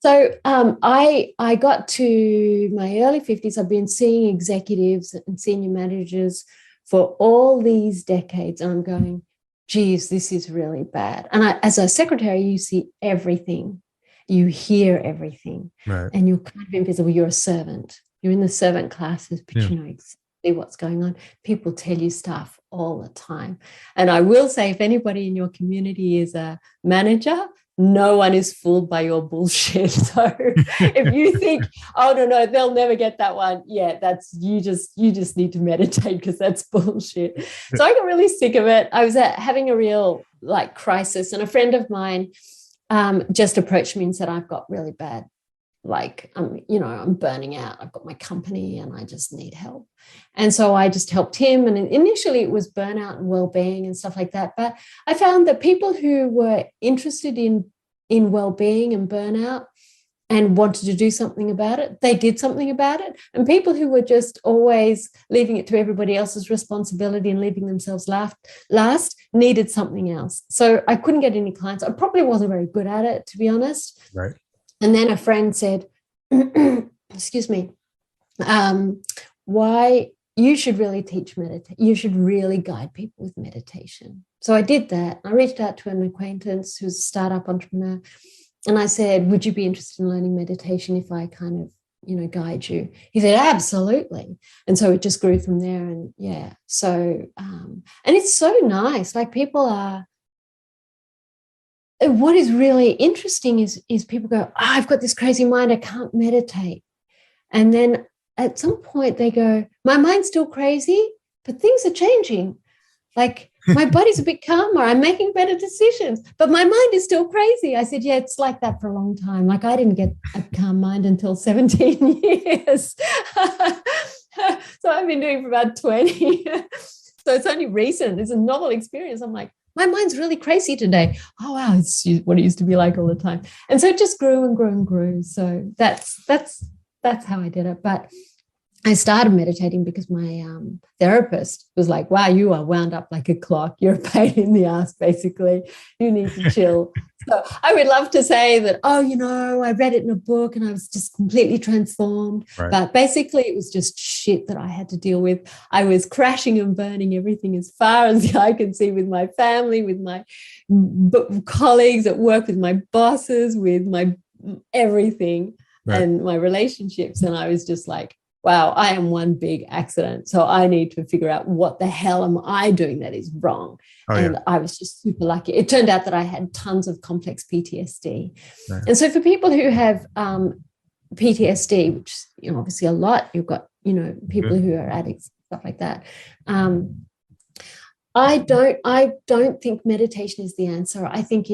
So I got to my early 50s. I've been seeing executives and senior managers for all these decades, and I'm going, geez, this is really bad. And as a secretary, you see everything, you hear everything, right. and you're kind of invisible. You're a servant. You're in the servant classes, but you know exactly what's going on. People tell you stuff all the time. And I will say, if anybody in your community is a manager, no one is fooled by your bullshit. So if you think, oh no, they'll never get that one, yeah, that's you just need to meditate, because that's bullshit. So I got really sick of it. I was having a real crisis, and a friend of mine just approached me and said, I've got really bad, I'm burning out. I've got my company and I just need help. And so I just helped him. And initially it was burnout and well-being and stuff like that. But I found that people who were interested in well-being and burnout and wanted to do something about it, they did something about it. And people who were just always leaving it to everybody else's responsibility and leaving themselves last needed something else. So I couldn't get any clients. I probably wasn't very good at it, to be honest. Right. And then a friend said, excuse me, why you should really teach meditation. You should really guide people with meditation. So I did that. I reached out to an acquaintance who's a startup entrepreneur. And I said, would you be interested in learning meditation if I kind of, guide you? He said, absolutely. And so it just grew from there. And yeah, so, and it's so nice. People are, what is really interesting is people go, I've got this crazy mind, I can't meditate. And then at some point they go, my mind's still crazy, but things are changing. My body's a bit calmer, I'm making better decisions, but my mind is still crazy. I said, yeah, it's like that for a long time. I didn't get a calm mind until 17 years. So I've been doing for about 20. So it's only recent. It's a novel experience. I'm like, my mind's really crazy today. Oh, wow, it's what it used to be like all the time. And so it just grew and grew and grew. So that's how I did it. But I started meditating because my therapist was like, wow, you are wound up like a clock. You're a pain in the ass, basically. You need to chill. So I would love to say that, I read it in a book and I was just completely transformed. Right. But basically it was just shit that I had to deal with. I was crashing and burning everything as far as the eye could see, with my family, with my colleagues at work, with my bosses, with my everything, right, and my relationships. And I was just like, wow, I am one big accident. So I need to figure out what the hell am I doing that is wrong. And I was just super lucky. It turned out that I had tons of complex PTSD. Right. And so for people who have PTSD, which is obviously a lot, you've got, people who are addicts, stuff like that. I don't think meditation is the answer. I think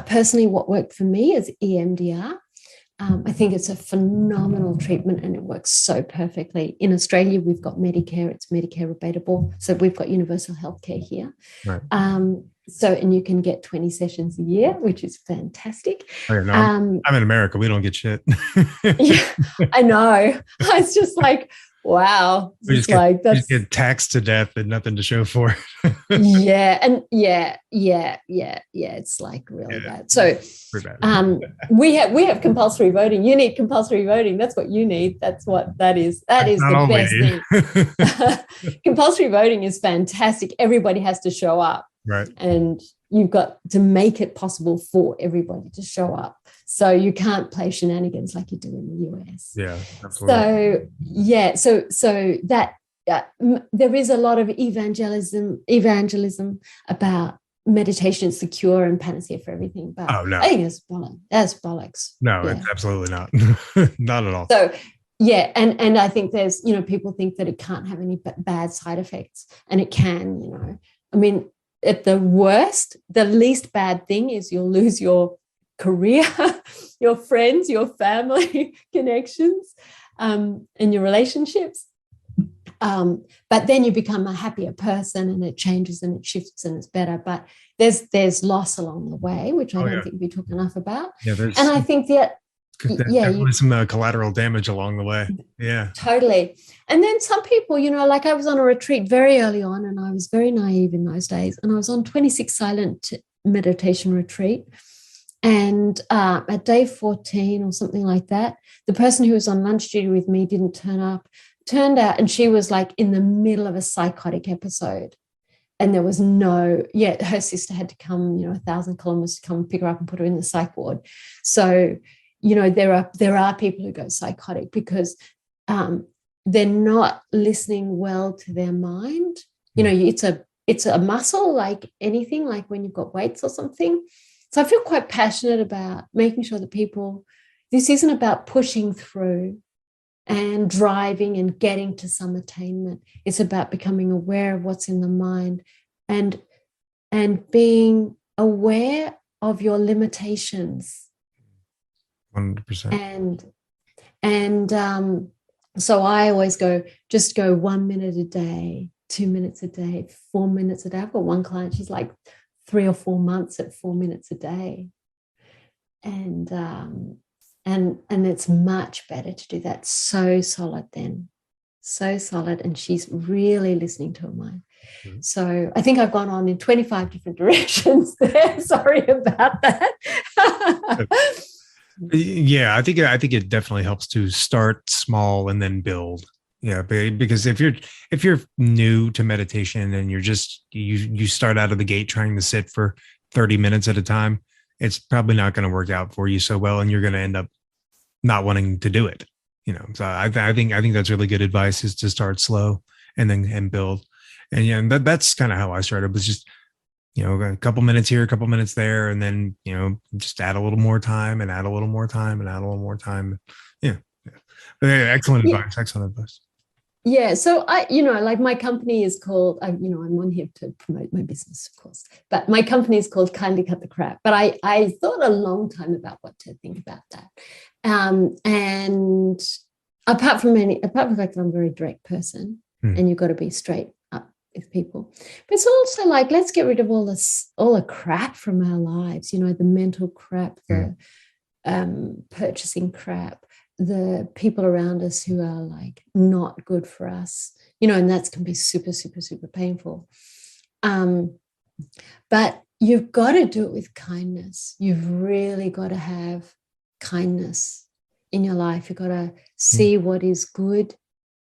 personally, what worked for me is EMDR. I think it's a phenomenal treatment and it works so perfectly. In Australia, we've got Medicare. It's Medicare rebatable. So we've got universal healthcare here. Right. And you can get 20 sessions a year, which is fantastic. Okay, no, I'm in America. We don't get shit. Yeah, I know. It's just like, wow. We just get taxed to death and nothing to show for it. Yeah. And yeah. It's like really bad. So we have compulsory voting. You need compulsory voting. That's what you need. That's what that is. That is the best thing. Compulsory voting is fantastic. Everybody has to show up. Right. And you've got to make it possible for everybody to show up. So you can't play shenanigans like you do in the US. Yeah, absolutely. So that there is a lot of evangelism about meditation is the cure and panacea for everything. But I think it's bollocks. That's bollocks. No, it's absolutely not. Not at all. So yeah, and I think there's, people think that it can't have any bad side effects, and it can, I mean, at the worst, the least bad thing is you'll lose your career, your friends, your family connections, and your relationships. But then you become a happier person and it changes and it shifts and it's better. But there's loss along the way, which I don't think we talk enough about. Yeah, and I think that Yeah, Definitely some collateral damage along the way. Yeah. totally. And then some people, like I was on a retreat very early on, and I was very naive in those days, and I was on 26 silent meditation retreat. And at day 14 or something like that, the person who was on lunch duty with me didn't turn up. Turned out, and she was like in the middle of a psychotic episode. And there was her sister had to come, 1,000 kilometers to come pick her up and put her in the psych ward. So, there are people who go psychotic because they're not listening well to their mind. It's a muscle like anything, like when you've got weights or something. So I feel quite passionate about making sure that this isn't about pushing through and driving and getting to some attainment. It's about becoming aware of what's in the mind and being aware of your limitations. 100%. And so I always just go 1 minute a day, 2 minutes a day, 4 minutes a day. I've got one client, she's like 3 or 4 months at 4 minutes a day. And it's much better to do that. So solid then. So solid. And she's really listening to her mind. Mm-hmm. So I think I've gone on in 25 different directions there. Sorry about that. Yeah, I think it definitely helps to start small and then build. Yeah, because if you're new to meditation and you start out of the gate trying to sit for 30 minutes at a time, it's probably not going to work out for you so well, and you're going to end up not wanting to do it. So I think that's really good advice, is to start slow and build. And that's kind of how I started. Was just a couple minutes here, a couple minutes there, and then just add a little more time and add a little more time and add a little more time. Yeah. Excellent advice. Excellent advice. Yeah. So like my company is called, I'm on here to promote my business, of course, but my company is called Kindly Cut the Crap. But I thought a long time about what to think about that. And apart from the fact that I'm a very direct person, and you've got to be straight up with people, but it's also like, let's get rid of all the crap from our lives, the mental crap, the purchasing crap, the people around us who are like not good for us, and that can be super, super, super painful. But you've got to do it with kindness. You've really got to have kindness in your life. You've got to see what is good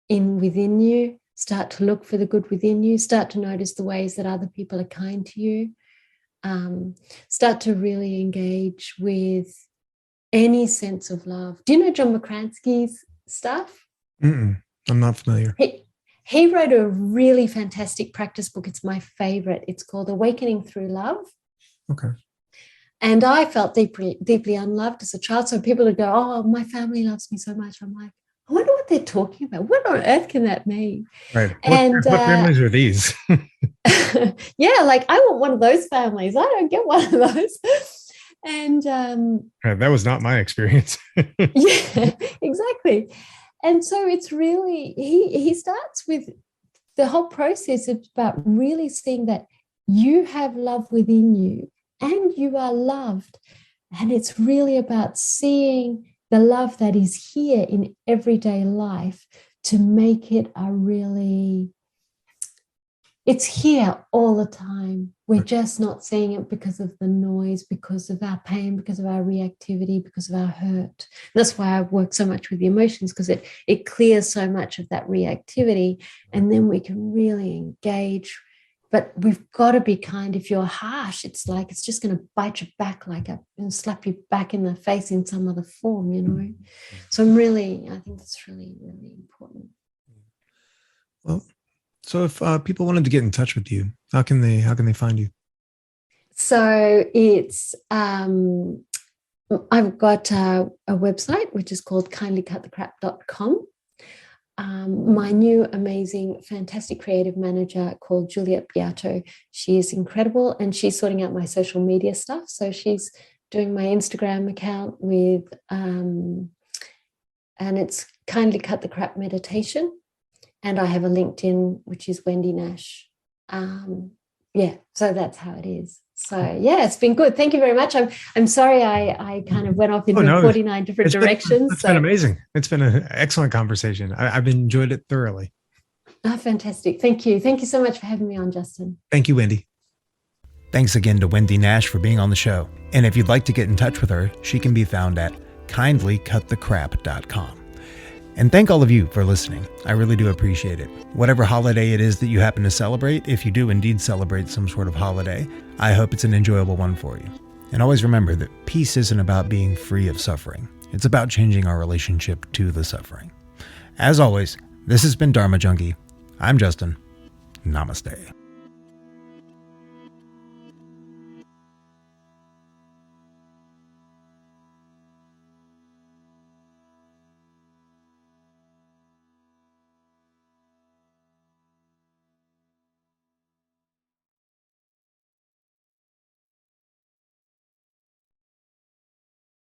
within you, start to look for the good within you, start to notice the ways that other people are kind to you, start to really engage with any sense of love. Do you know John McCransky's stuff? I'm not familiar. He wrote a really fantastic practice book. It's my favorite. It's called Awakening Through Love. Okay. And I felt deeply, deeply unloved as a child. So people would go, oh, my family loves me so much. I'm like, I wonder what they're talking about. What on earth can that mean? Right. What families are these? Yeah, like I want one of those families. I don't get one of those. And that was not my experience. Yeah, exactly. And so it's really, he starts with the whole process about really seeing that you have love within you and you are loved. And it's really about seeing the love that is here in everyday life to make it it's here all the time. We're just not seeing it because of the noise, because of our pain, because of our reactivity, because of our hurt. And that's why I work so much with the emotions, because it clears so much of that reactivity, and then we can really engage. But we've got to be kind. If you're harsh, it's like it's just going to bite you back and slap you back in the face in some other form, So I think that's really, really important. Well, so if people wanted to get in touch with you, how can they find you? So it's I've got a website which is called kindlycutthecrap.com. My new amazing, fantastic creative manager called Juliet Beato, she is incredible, and she's sorting out my social media stuff. So she's doing my Instagram account with, and it's Kindly Cut the Crap Meditation. And I have a LinkedIn, which is Wendy Nash. So that's how it is. So yeah, it's been good. Thank you very much. I'm sorry I kind of went off into 49 different directions. It's been amazing. It's been an excellent conversation. I've enjoyed it thoroughly. Oh, fantastic. Thank you. Thank you so much for having me on, Justin. Thank you, Wendy. Thanks again to Wendy Nash for being on the show. And if you'd like to get in touch with her, she can be found at kindlycutthecrap.com. And thank all of you for listening. I really do appreciate it. Whatever holiday it is that you happen to celebrate, if you do indeed celebrate some sort of holiday, I hope it's an enjoyable one for you. And always remember that peace isn't about being free of suffering. It's about changing our relationship to the suffering. As always, this has been Dharma Junkie. I'm Justin. Namaste.